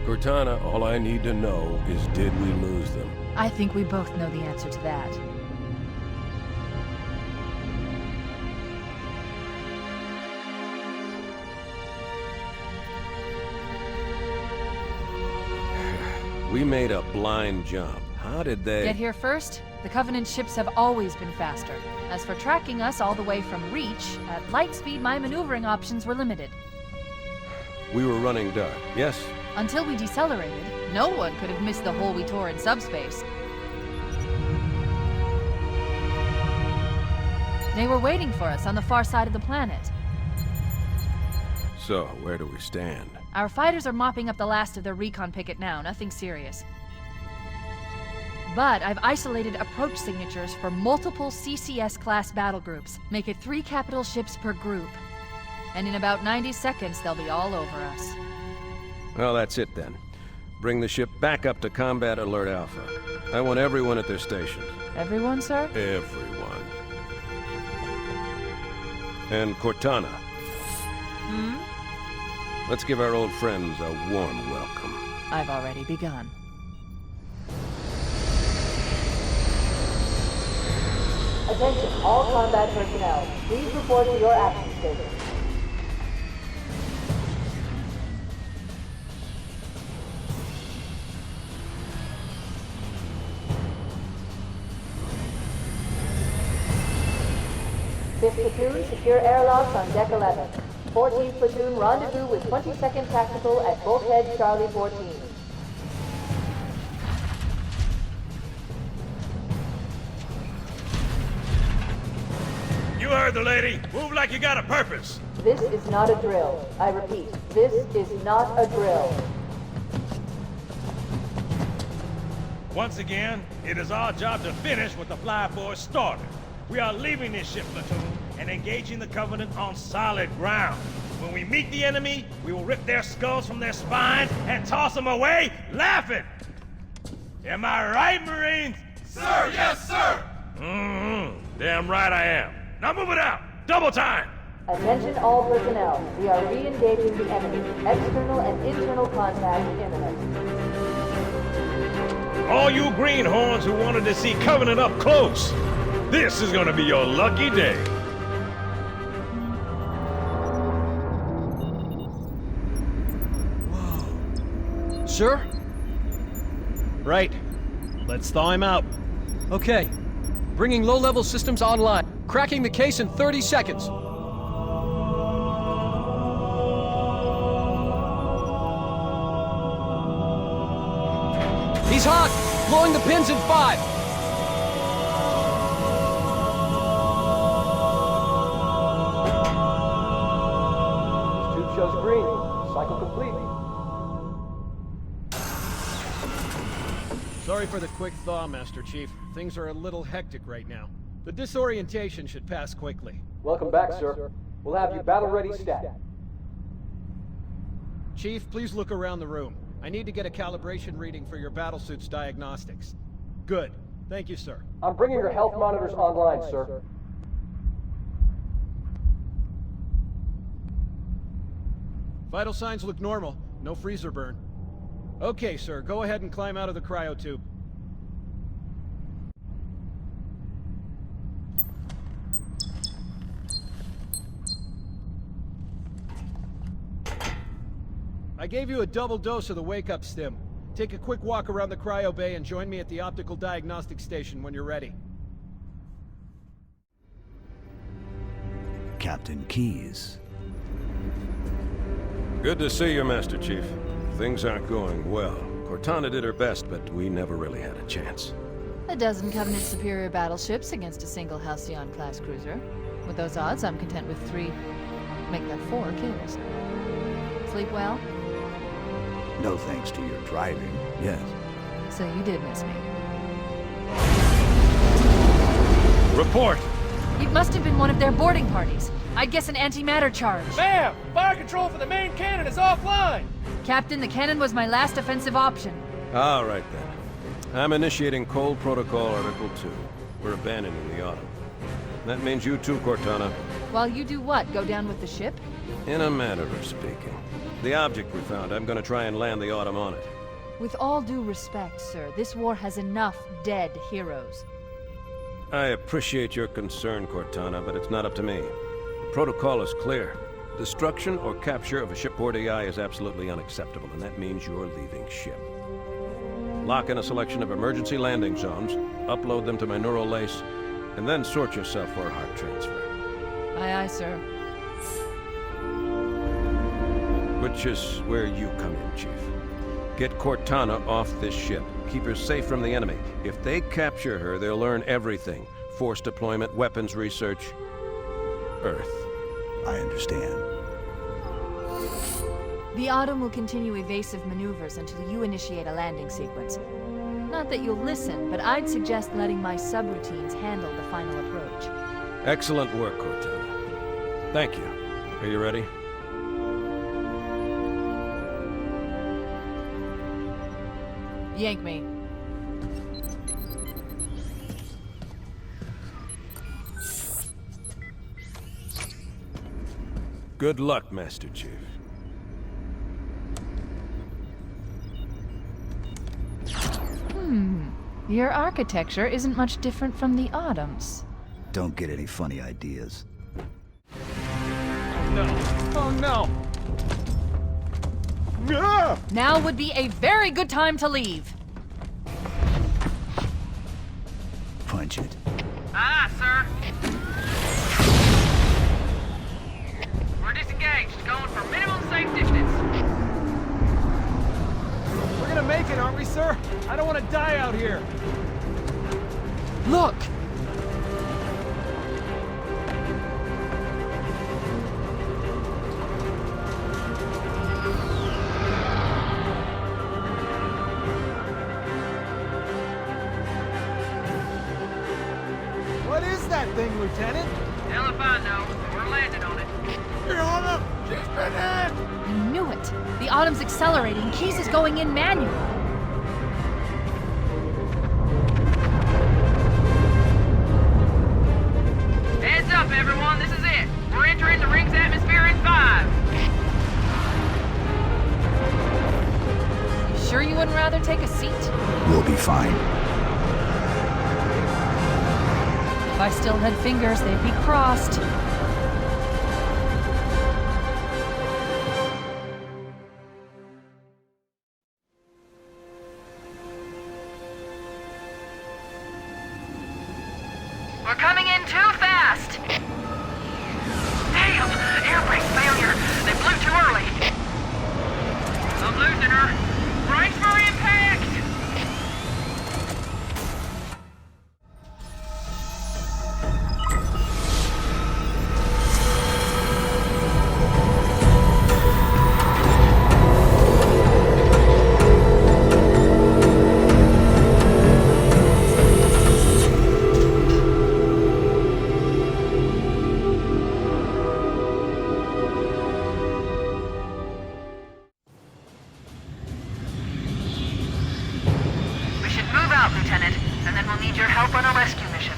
Cortana, all I need to know is did we lose them? I think we both know the answer to that. We made a blind jump. How did they... Get here first? The Covenant ships have always been faster. As for tracking us all the way from Reach, at light speed my maneuvering options were limited. We were running dark, yes? Until we decelerated, no one could have missed the hole we tore in subspace. They were waiting for us on the far side of the planet. So, where do we stand? Our fighters are mopping up the last of their recon picket now, nothing serious. But I've isolated approach signatures for multiple CCS-class battle groups. Make it 3 capital ships per group. And in about 90 seconds, they'll be all over us. Well, that's it then. Bring the ship back up to Combat Alert Alpha. I want everyone at their stations. Everyone, sir? Everyone. And Cortana. Hmm? Let's give our old friends a warm welcome. I've already begun. Attention, all combat personnel. Please report to your action station. Fifth platoon, secure airlocks on deck 11. 14th platoon, rendezvous with 22nd Tactical at Bulkhead Charlie 14. You heard the lady. Move like you got a purpose. This is not a drill. I repeat, this is not a drill. Once again, it is our job to finish what the Fly Force started. We are leaving this ship platoon and engaging the Covenant on solid ground. When we meet the enemy, we will rip their skulls from their spines and toss them away laughing. Am I right, Marines? Sir, yes, sir! Damn right I am. Now move it out! Double time! Attention all personnel. We are re-engaging the enemy. External and internal contact imminent. All you greenhorns who wanted to see Covenant up close, this is gonna be your lucky day. Whoa. Sir? Right. Let's thaw him out. Okay. Bringing low-level systems online. Cracking the case in 30 seconds. He's hot! Blowing the pins in 5! Tube shows green. Cycle complete. Sorry for the quick thaw, Master Chief. Things are a little hectic right now. The disorientation should pass quickly. Welcome back, sir. We'll have you battle-ready stat. Chief, please look around the room. I need to get a calibration reading for your battlesuit's diagnostics. Good. Thank you, sir. I'm bringing your health monitors online, sir. Vital signs look normal. No freezer burn. Okay, sir. Go ahead and climb out of the cryotube. I gave you a double dose of the wake-up stim. Take a quick walk around the cryo bay and join me at the optical diagnostic station when you're ready. Captain Keyes. Good to see you, Master Chief. Things aren't going well. Cortana did her best, but we never really had a chance. A dozen Covenant superior battleships against a single Halcyon-class cruiser. With those odds, I'm content with 3, make that 4 kills. Sleep well? No thanks to your driving, yes. So you did miss me. Report! It must have been one of their boarding parties. I'd guess an antimatter charge. Ma'am! Fire control for the main cannon is offline! Captain, the cannon was my last offensive option. All right, then. I'm initiating Cold Protocol Article 2. We're abandoning the Autumn. That means you too, Cortana. While you do what? Go down with the ship? In a manner of speaking. The object we found, I'm gonna try and land the Autumn on it. With all due respect, sir, this war has enough dead heroes. I appreciate your concern, Cortana, but it's not up to me. The protocol is clear. Destruction or capture of a shipboard AI is absolutely unacceptable, and that means you're leaving ship. Lock in a selection of emergency landing zones, upload them to my neural lace, and then sort yourself for a heart transfer. Aye, aye, sir. Which is where you come in, Chief. Get Cortana off this ship. Keep her safe from the enemy. If they capture her, they'll learn everything. Force deployment, weapons research, Earth. I understand. The Autumn will continue evasive maneuvers until you initiate a landing sequence. Not that you'll listen, but I'd suggest letting my subroutines handle the final approach. Excellent work, Cortana. Thank you. Are you ready? Yank me. Good luck, Master Chief. Your architecture isn't much different from the Autumn's. Don't get any funny ideas. No. Oh no! Now would be a very good time to leave. Punch it. Aye, sir. We're disengaged, going for minimum safe distance. We're gonna make it, aren't we, sir? I don't want to die out here. Look! What is that thing, Lieutenant? Hell if I know. We're landing on it. She's been hit! I knew it. The Autumn's accelerating. Keys is going in manual. Heads up, everyone. This is it. We're entering the ring's atmosphere in 5. You sure you wouldn't rather take a seat? We'll be fine. If I still had fingers, they'd be crossed. We're coming in too fast. Damn! Air brake failure. They blew too early. I'm losing her. Brace for impact! We should move out, Lieutenant, and then we'll need your help on a rescue mission.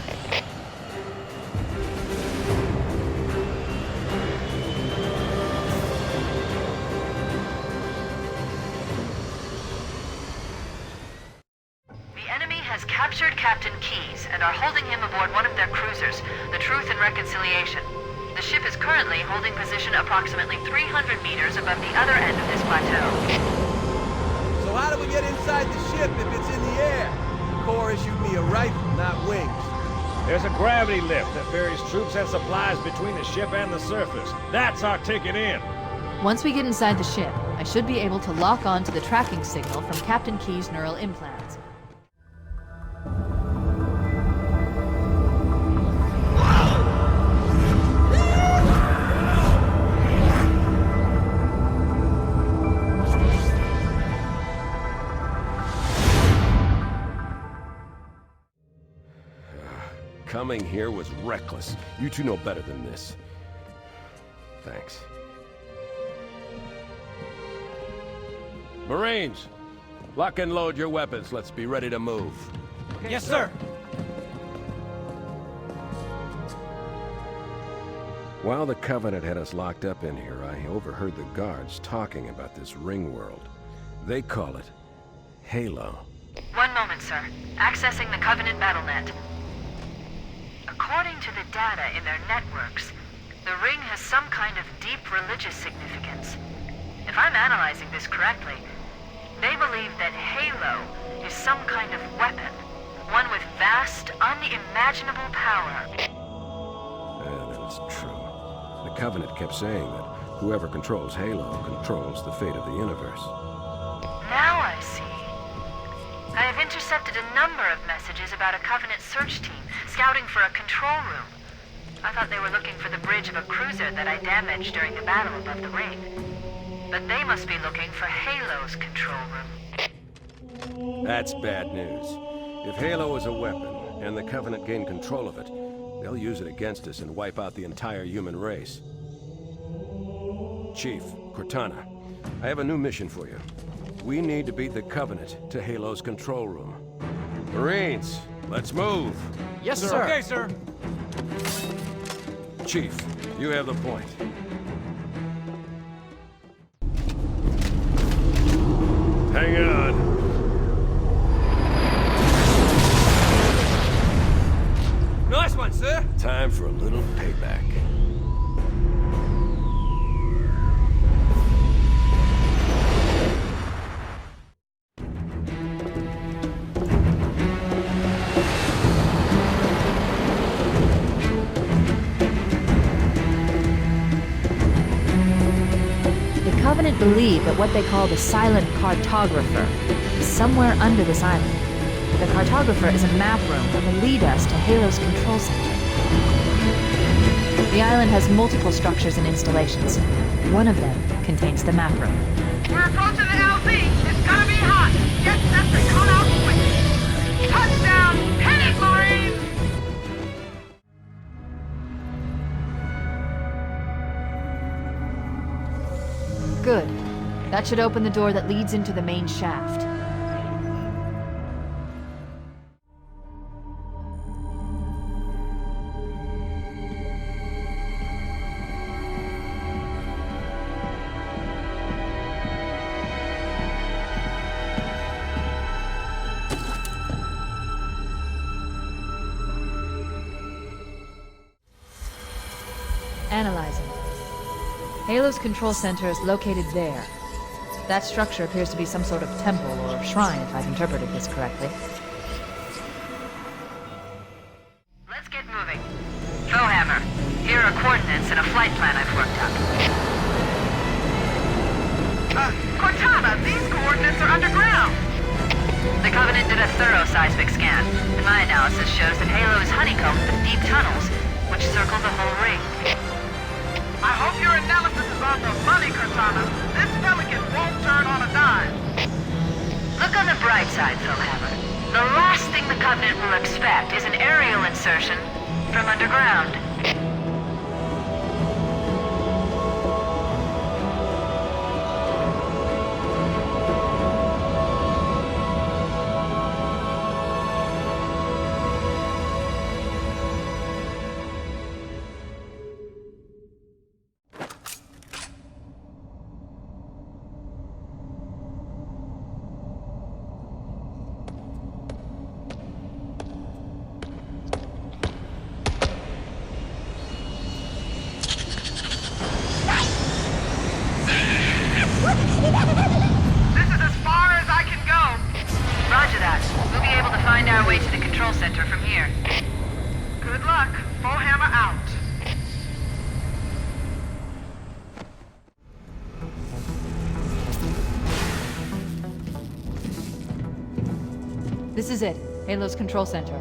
The enemy has captured Captain Keyes and are holding him aboard one of their cruisers, the Truth and Reconciliation. The ship is currently holding position approximately 300 meters above the other end of this plateau. So how do we get inside the ship if it's in the air? The Corps issued me a rifle, not wings. There's a gravity lift that ferries troops and supplies between the ship and the surface. That's our ticket in. Once we get inside the ship, I should be able to lock on to the tracking signal from Captain Keyes' neural implants. Coming here was reckless. You two know better than this. Thanks. Marines, lock and load your weapons. Let's be ready to move. Yes, sir. While the Covenant had us locked up in here, I overheard the guards talking about this ring world. They call it Halo. One moment, sir. Accessing the Covenant BattleNet. According to the data in their networks, the ring has some kind of deep religious significance. If I'm analyzing this correctly, they believe that Halo is some kind of weapon, one with vast, unimaginable power. And it's true. The Covenant kept saying that whoever controls Halo controls the fate of the universe. Now I see. I have intercepted a number of messages about a Covenant search team scouting for a control room. I thought they were looking for the bridge of a cruiser that I damaged during the battle above the ring. But they must be looking for Halo's control room. That's bad news. If Halo is a weapon, and the Covenant gain control of it, they'll use it against us and wipe out the entire human race. Chief, Cortana, I have a new mission for you. We need to beat the Covenant to Halo's control room. Marines, let's move! Yes, sir. Okay, sir. Chief, you have the point. Hang on. Nice one, sir. Time for a little payback. The Covenant believe that what they call the silent cartographer is somewhere under this island. The cartographer is a map room that will lead us to Halo's control center. The island has multiple structures and installations. One of them contains the map room. We're approaching the LZ. It's gonna be hot. Get set to cut out quick. Touchdown! Hit it, Marines! Good. That should open the door that leads into the main shaft. Analyzing. Halo's control center is located there. That structure appears to be some sort of temple or shrine, if I've interpreted this correctly. Let's get moving. Foehammer, here are coordinates and a flight plan I've worked up. Cortana, these coordinates are underground. The Covenant did a thorough seismic scan, and my analysis shows that Halo is honeycombed with deep tunnels, which circle the whole ring. I hope your analysis is on the money, Cortana. This pelican won't turn on a dime. Look on the bright side, Foehammer. The last thing the Covenant will expect is an aerial insertion from underground. This is as far as I can go. Roger that. We'll be able to find our way to the control center from here. Good luck. Foehammer out. This is it. Halo's control center.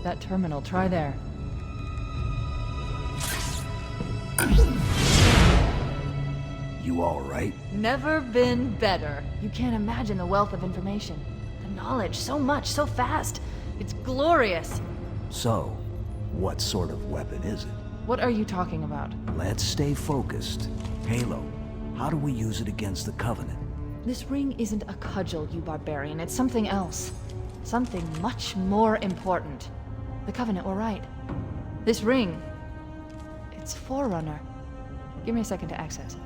that terminal. Try there. You all right? Never been better. You can't imagine the wealth of information. The knowledge, so much, so fast. It's glorious. So, what sort of weapon is it? What are you talking about? Let's stay focused. Halo, how do we use it against the Covenant? This ring isn't a cudgel, you barbarian. It's something else. Something much more important. The Covenant were right. This ring... it's Forerunner. Give me a second to access it.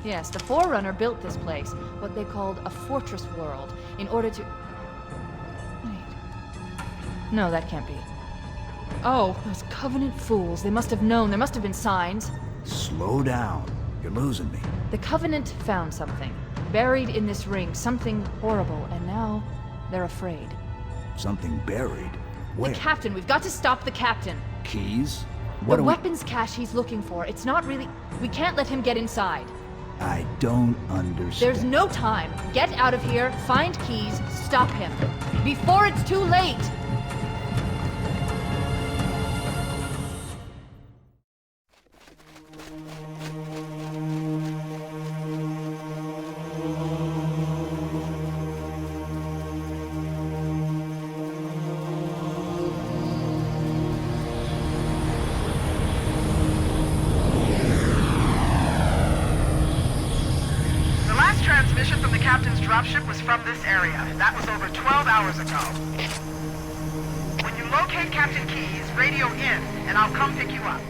Yes, the Forerunner built this place, what they called a fortress world, in order to... Wait. No, that can't be. Oh, those Covenant fools. They must have known. There must have been signs. Slow down. You're losing me. The Covenant found something. Buried in this ring. Something horrible. And now, they're afraid. Something buried? Where? The Captain. We've got to stop the Captain. Keys? The weapons cache he's looking for. It's not really... We can't let him get inside. I don't understand. There's no time. Get out of here, find keys, stop him. Before it's too late! Transmission from the captain's dropship was from this area. That was over 12 hours ago. When you locate Captain Keyes, radio in, and I'll come pick you up.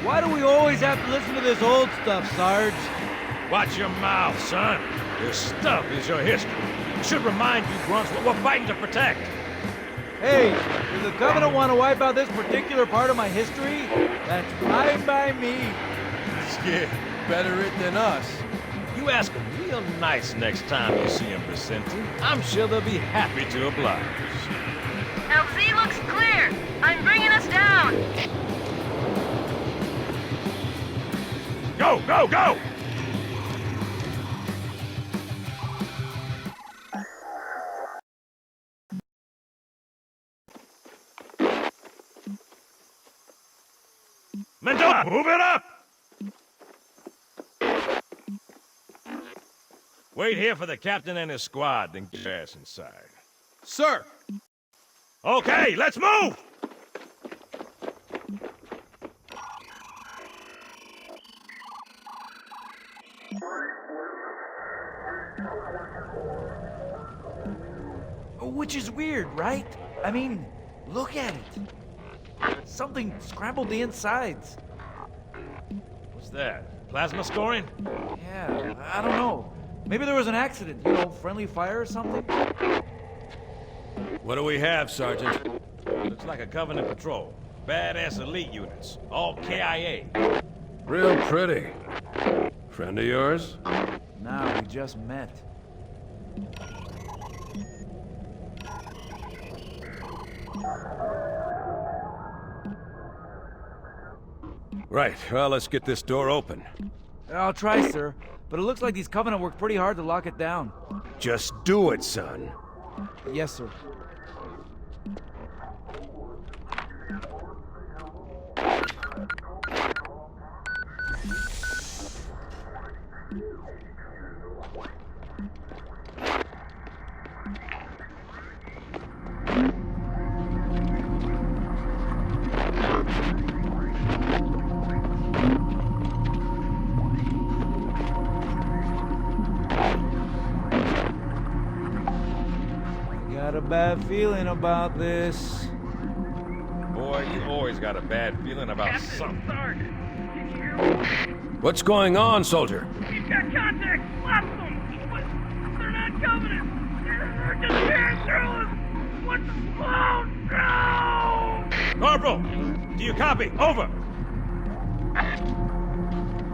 Why do we always have to listen to this old stuff, Sarge? Watch your mouth, son. This stuff is your history. It should remind you, grunts, what we're fighting to protect. Hey, does the Covenant want to wipe out this particular part of my history? That's fine by me. Yeah, better it than us. You ask them real nice next time you see them, Vicente. I'm sure they'll be happy to oblige. LZ looks clear. I'm bringing us down. Go, go, go! Mendoza, move it up! Wait here for the captain and his squad, then get your ass inside. Sir! Okay, let's move! Which is weird, right? I mean, look at it. Something scrambled the insides. What's that? Plasma scoring? Yeah, I don't know. Maybe there was an accident, you know, friendly fire or something? What do we have, Sergeant? Looks like a Covenant patrol. Badass elite units. All KIA. Real pretty. Friend of yours? Nah, we just met. Right, well, let's get this door open. I'll try, sir. But it looks like these Covenant worked pretty hard to lock it down. Just do it, son. Yes, sir. Got a bad feeling about this. Boy, you always got a bad feeling about something. What's going on, soldier? We've got contact! Lots of them! But they're not Covenant! They're just tearing through us! What's the... Oh, no! Corporal, do you copy? Over!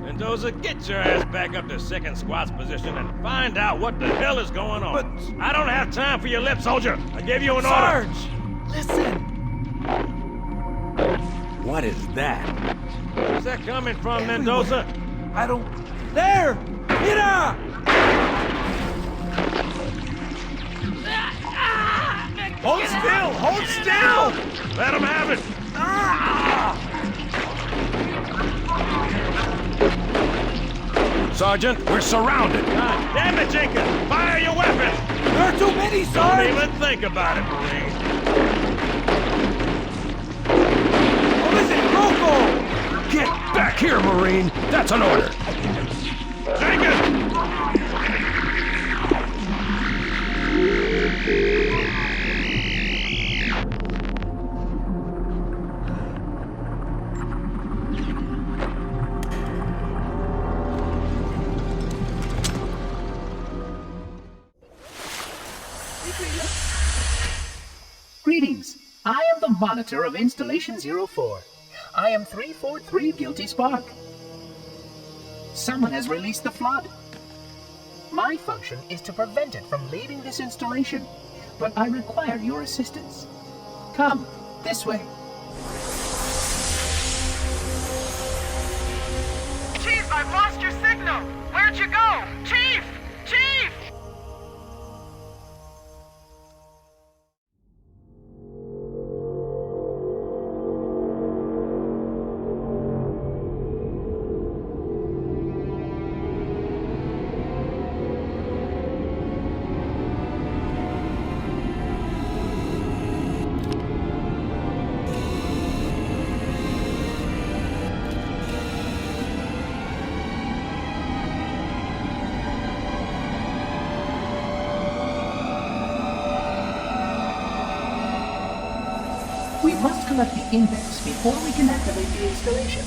Mendoza, get your ass back up to second squad's position and find out what the hell is going on. But I don't have time for your lip, soldier. I gave you an order. Sarge! Listen! What is that? Where's that coming from, Mendoza? I don't... There! Mira! Hold still! Hold still! Let him have it! Sergeant, we're surrounded! God damn it, Jenkins! Fire your weapon! There are too many, Don't Sarge! even think about it, Marine. What is it, Rocco? Get back here, Marine! That's an order! Jenkins! Greetings. I am the monitor of Installation 04. I am 343 Guilty Spark. Someone has released the flood. My function is to prevent it from leaving this installation, but I require your assistance. Come, this way. Chief, I've lost your signal! Where'd you go? Chief! Chief! We must collect the index before we can activate the installation.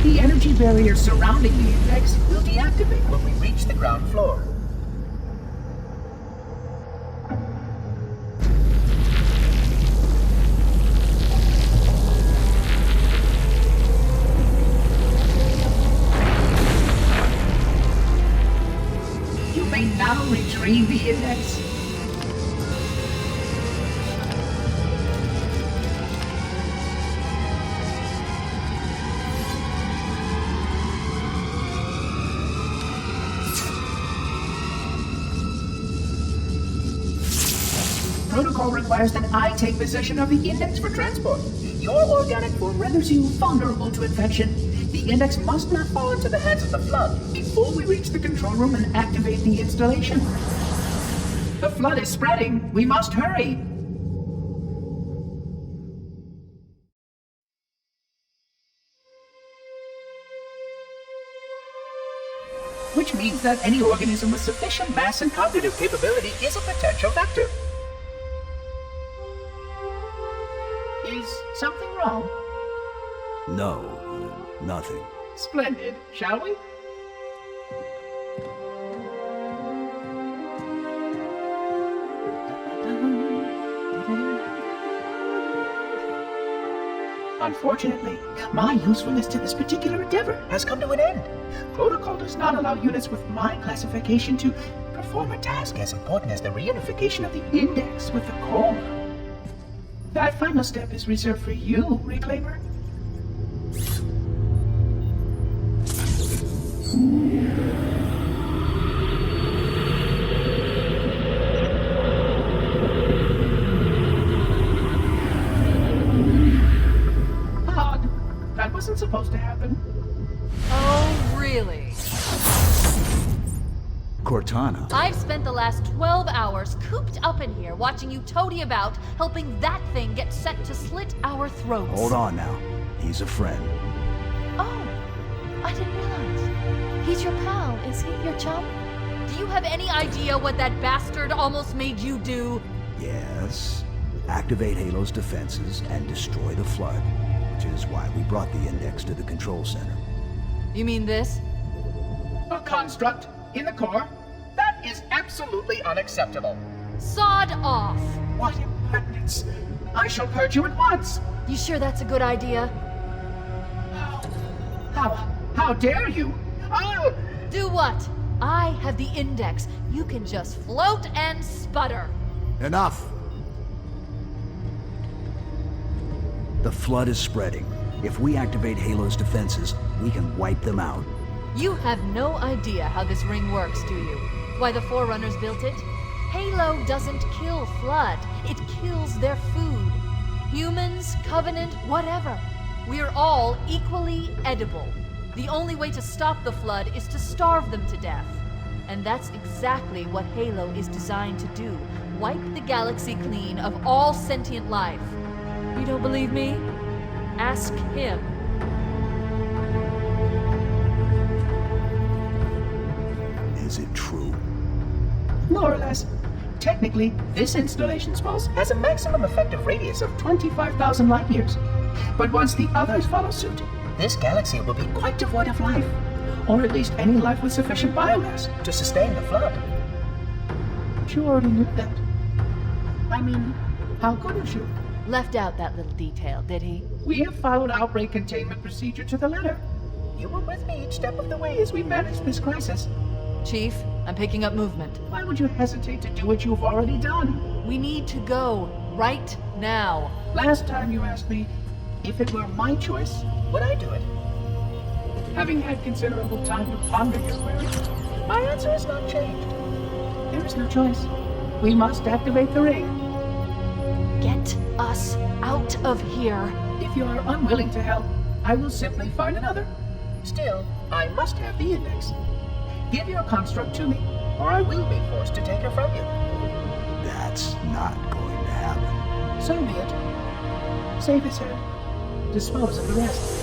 The energy barrier surrounding the index will deactivate when we reach the ground floor. You may now retrieve the index. Protocol requires that I take possession of the index for transport. Your organic form renders you vulnerable to infection. The index must not fall into the hands of the flood before we reach the control room and activate the installation. The flood is spreading. We must hurry. Which means that any organism with sufficient mass and cognitive capability is a potential vector. Is something wrong? No, nothing. Splendid, shall we? Unfortunately, my usefulness to this particular endeavor has come to an end. Protocol does not allow units with my classification to perform a task as important as the reunification of the index with the core. That final step is reserved for you, Reclaimer. supposed to happen? Oh, really? Cortana. I've spent the last 12 hours cooped up in here watching you toady about, helping that thing get set to slit our throats. Hold on now. He's a friend. Oh, I didn't realize. He's your pal, is he? Your chum? Do you have any idea what that bastard almost made you do? Yes. Activate Halo's defenses and destroy the Flood, which is why we brought the Index to the control center. You mean this? A construct in the core? That is absolutely unacceptable. Sod off! What impertinence! I shall purge you at once! You sure that's a good idea? How dare you? I'll... Do what? I have the Index. You can just float and sputter. Enough! The Flood is spreading. If we activate Halo's defenses, we can wipe them out. You have no idea how this ring works, do you? Why the Forerunners built it? Halo doesn't kill Flood. It kills their food. Humans, Covenant, whatever. We're all equally edible. The only way to stop the Flood is to starve them to death. And that's exactly what Halo is designed to do. Wipe the galaxy clean of all sentient life. You don't believe me? Ask him. Is it true? More or less. Technically, this installation's pulse has a maximum effective radius of 25,000 light years. But once the others follow suit, this galaxy will be quite devoid of life. Or at least any life with sufficient biomass to sustain the Flood. But you already knew that. I mean, how couldn't you? Left out that little detail, did he? We have followed outbreak containment procedure to the letter. You were with me each step of the way as we managed this crisis. Chief, I'm picking up movement. Why would you hesitate to do what you've already done? We need to go right now. Last time you asked me, if it were my choice, would I do it? Having had considerable time to ponder your query, my answer has not changed. There is no choice. We must activate the ring. Get us out of here. If you are unwilling to help, I will simply find another. Still, I must have the Index. Give your construct to me, or I will be forced to take her from you. That's not going to happen. So be it. Save his head. Dispose of the rest.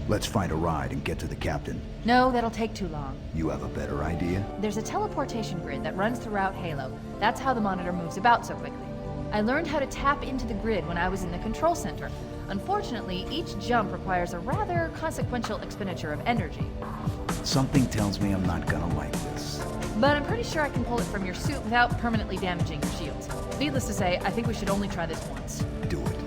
Let's find a ride and get to the captain. No, that'll take too long. You have a better idea? There's a teleportation grid that runs throughout Halo. That's how the monitor moves about so quickly. I learned how to tap into the grid when I was in the control center. Unfortunately, each jump requires a rather consequential expenditure of energy. Something tells me I'm not gonna like this. But I'm pretty sure I can pull it from your suit without permanently damaging your shields. Needless to say, I think we should only try this once. Do it.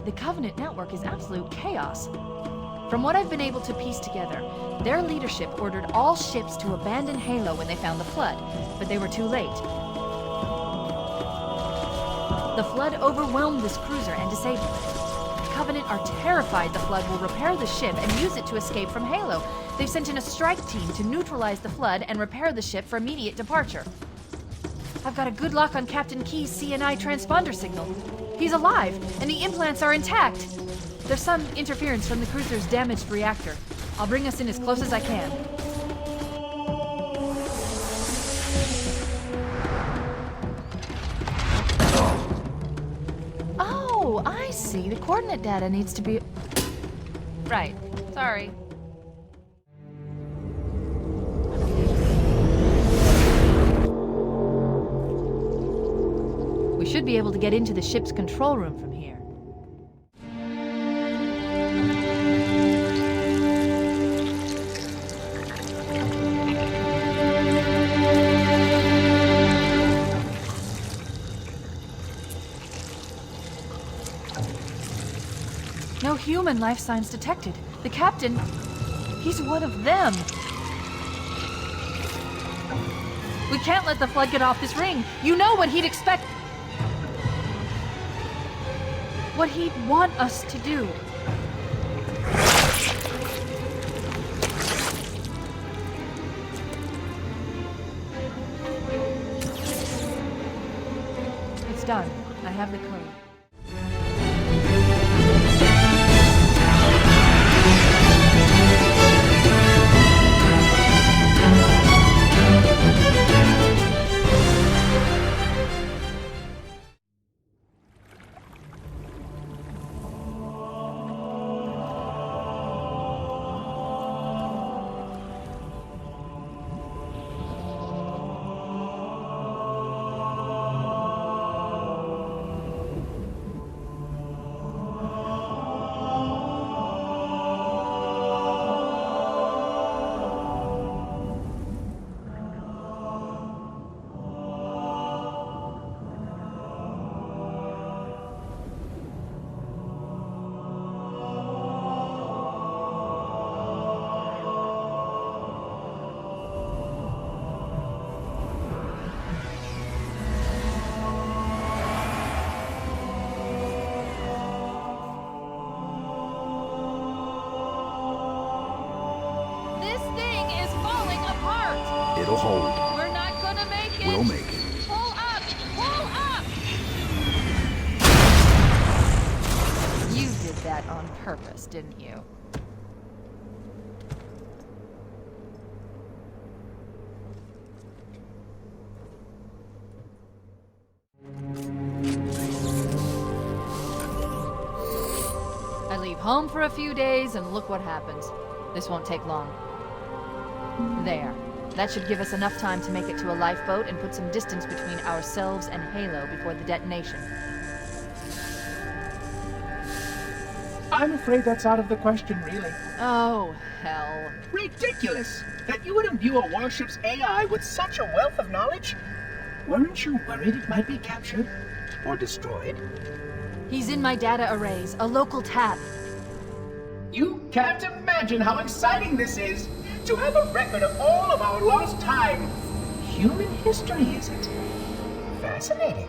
The Covenant network is absolute chaos. From what I've been able to piece together, their leadership ordered all ships to abandon Halo when they found the Flood, but they were too late. The Flood overwhelmed this cruiser and disabled it. The Covenant are terrified the Flood will repair the ship and use it to escape from Halo. They've sent in a strike team to neutralize the Flood and repair the ship for immediate departure. I've got a good lock on Captain Key's CNI transponder signal. He's alive, and the implants are intact. There's some interference from the cruiser's damaged reactor. I'll bring us in as close as I can. Oh, I see. The coordinate data needs to be... Right. Sorry. We should be able to get into the ship's control room from here. No human life signs detected. The captain, he's one of them. We can't let the Flood get off this ring. You know what he'd expect. What he'd want us to do. have the code. This thing is falling apart! It'll hold. We're not gonna make it! We'll make it. Pull up! Pull up! You did that on purpose, didn't you? I leave home for a few days and look what happens. This won't take long. There. That should give us enough time to make it to a lifeboat and put some distance between ourselves and Halo before the detonation. I'm afraid that's out of the question, really. Oh, hell. Ridiculous! That you would imbue a warship's AI with such a wealth of knowledge? Weren't you worried it might be captured? Or destroyed? He's in my data arrays, a local tab. You can't imagine how exciting this is! To have a record of all of our lost time! Human history, is it? Fascinating.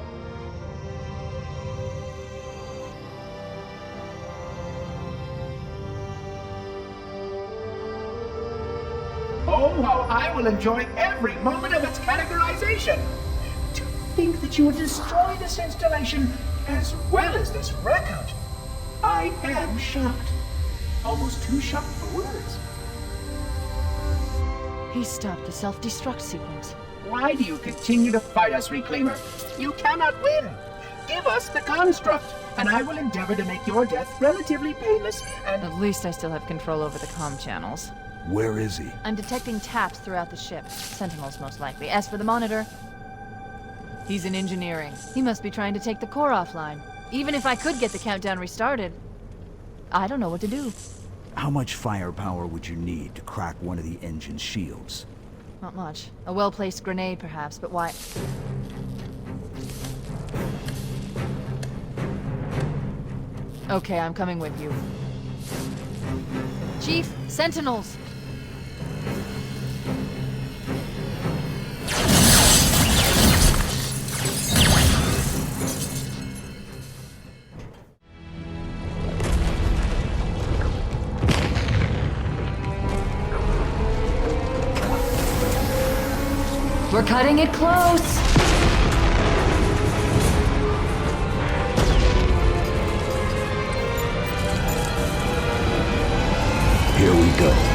Oh, how I will enjoy every moment of its categorization! To think that you would destroy this installation as well as this record! I am shocked. Almost too shocked for words. He stopped the self-destruct sequence. Why do you continue to fight us, Reclaimer? You cannot win! Give us the construct, and I will endeavor to make your death relatively painless and... At least I still have control over the comm channels. Where is he? I'm detecting taps throughout the ship. Sentinels, most likely. As for the monitor, he's in engineering. He must be trying to take the core offline. Even if I could get the countdown restarted, I don't know what to do. How much firepower would you need to crack one of the engine's shields? Not much. A well-placed grenade, perhaps, but why? Okay, I'm coming with you. Chief, Sentinels! We're cutting it close! Here we go.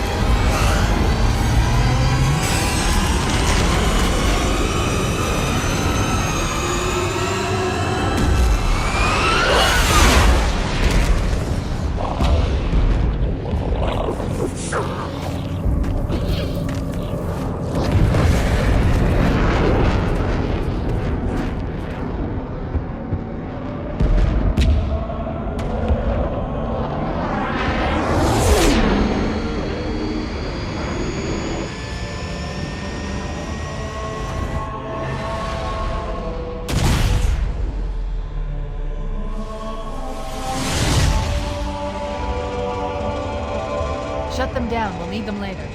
Shut them down. We'll need them later.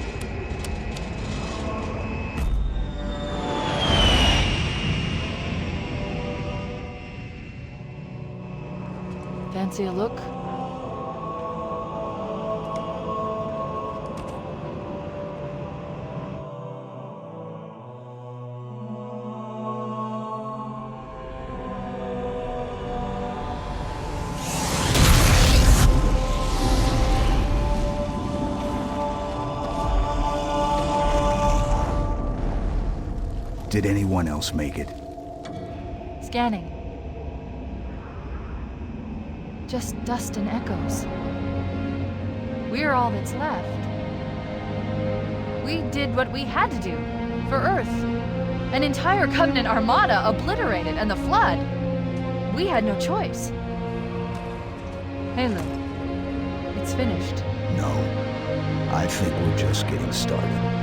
Fancy a look? Did anyone else make it? Scanning. Just dust and echoes. We're all that's left. We did what we had to do. For Earth. An entire Covenant armada obliterated, and the Flood. We had no choice. Halo. It's finished. No. I think we're just getting started.